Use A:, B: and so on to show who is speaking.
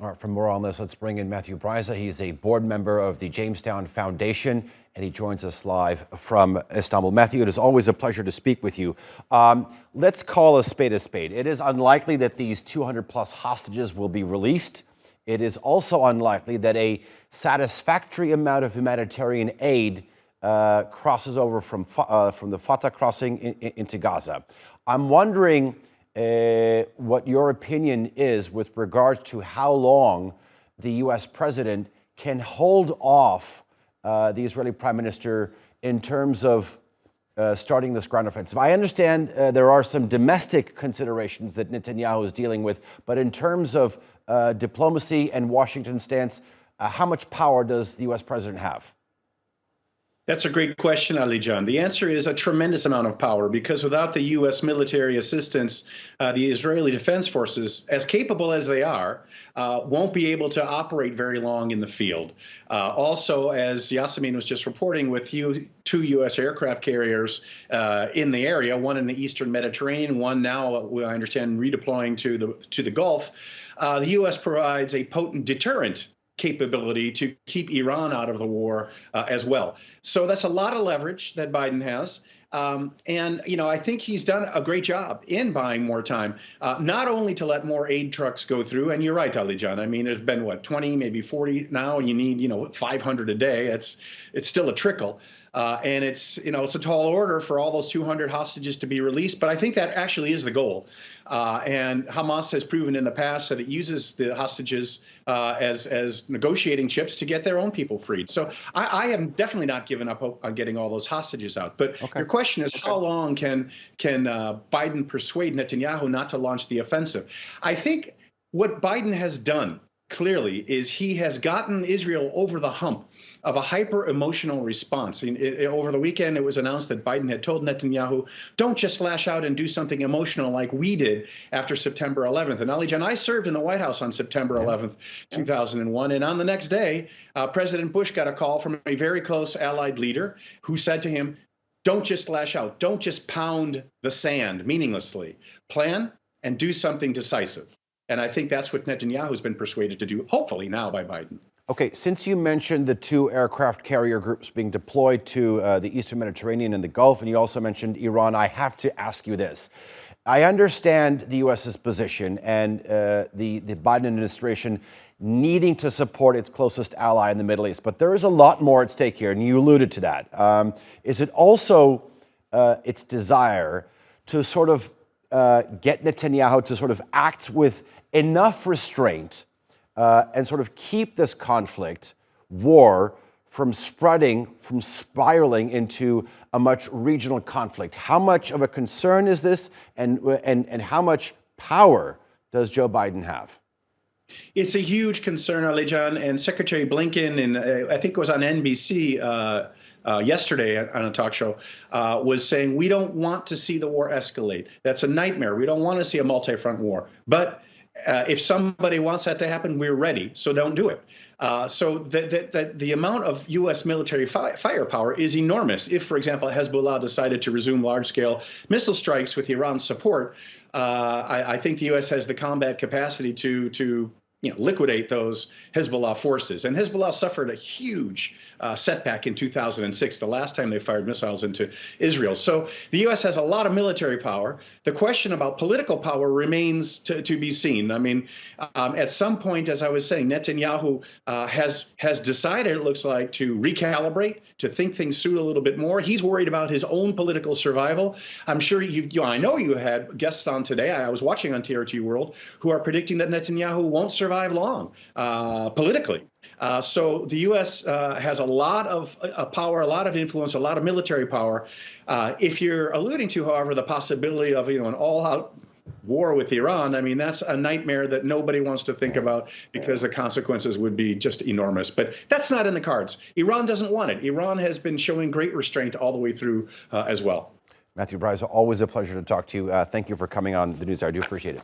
A: All right, for more on this, let's bring in Matthew Bryza. He's a board member of the Jamestown Foundation, and he joins us live from Istanbul. Matthew, it is always a pleasure to speak with you. Let's call a spade a spade. It is unlikely that these 200-plus hostages will be released. It is also unlikely that a satisfactory amount of humanitarian aid crosses over from the Fatah crossing into Gaza. I'm wondering what your opinion is with regard to how long the U.S. president can hold off the Israeli prime minister in terms of starting this ground offensive. I understand there are some domestic considerations that Netanyahu is dealing with, but in terms of diplomacy and Washington's stance, how much power does the U.S. president have?
B: That's a great question, Ali John. The answer is a tremendous amount of power, because without the U.S. military assistance, the Israeli Defense Forces, as capable as they are, won't be able to operate very long in the field. Also, as Yasemin was just reporting, with two U.S. aircraft carriers in the area, one in the eastern Mediterranean, one now, I understand, redeploying to the Gulf, the U.S. provides a potent deterrent capability to keep Iran out of the war as well. So that's a lot of leverage that Biden has. And, I think he's done a great job in buying more time, not only to let more aid trucks go through. And you're right, Ali John. I mean, there's been, 20, maybe 40 now, and you need, 500 a day. It's still a trickle. And it's a tall order for all those 200 hostages to be released. But I think that actually is the goal. And Hamas has proven in the past that it uses the hostages as negotiating chips to get their own people freed. So I am definitely not giving up hope on getting all those hostages out. But your question is, how long can Biden persuade Netanyahu not to launch the offensive? I think what Biden has done clearly is he has gotten Israel over the hump of a hyper-emotional response. Over the weekend, it was announced that Biden had told Netanyahu, don't just lash out and do something emotional like we did after September 11th. And Ali John, I served in the White House on September 11th, 2001. And on the next day, President Bush got a call from a very close allied leader who said to him, don't just lash out. Don't just pound the sand meaninglessly. Plan and do something decisive. And I think that's what Netanyahu has been persuaded to do, hopefully now by Biden.
A: Okay, since you mentioned the two aircraft carrier groups being deployed to the Eastern Mediterranean and the Gulf, and you also mentioned Iran, I have to ask you this. I understand the U.S.'s position and the Biden administration needing to support its closest ally in the Middle East, but there is a lot more at stake here, and you alluded to that. Is it also its desire to sort of get Netanyahu to sort of act with enough restraint and sort of keep this war from spreading, from spiraling into a much regional conflict? How much of a concern is this, and how much power does Joe Biden have?
B: It's a huge concern, Ali John, and Secretary Blinken, and I think it was on NBC yesterday on a talk show, was saying, we don't want to see the war escalate. That's a nightmare. We don't want to see a multi-front war. But if somebody wants that to happen, we're ready, so don't do it. So the amount of U.S. military firepower is enormous. If, for example, Hezbollah decided to resume large-scale missile strikes with Iran's support, I think the U.S. has the combat capacity to liquidate those Hezbollah forces. And Hezbollah suffered a huge setback in 2006, the last time they fired missiles into Israel. So the U.S. has a lot of military power. The question about political power remains to be seen. I mean, at some point, as I was saying, Netanyahu has decided, it looks like, to recalibrate, to think things through a little bit more. He's worried about his own political survival. I'm sure I know you had guests on today, I was watching on TRT World, who are predicting that Netanyahu won't survive long politically. So the U.S. has a lot of power, a lot of influence, a lot of military power. If you're alluding to, however, the possibility of an all-out war with Iran, I mean, that's a nightmare that nobody wants to think about, because the consequences would be just enormous. But that's not in the cards. Iran doesn't want it. Iran has been showing great restraint all the way through as well.
A: Matthew Bryza, always a pleasure to talk to you. Thank you for coming on the News Hour. I do appreciate it.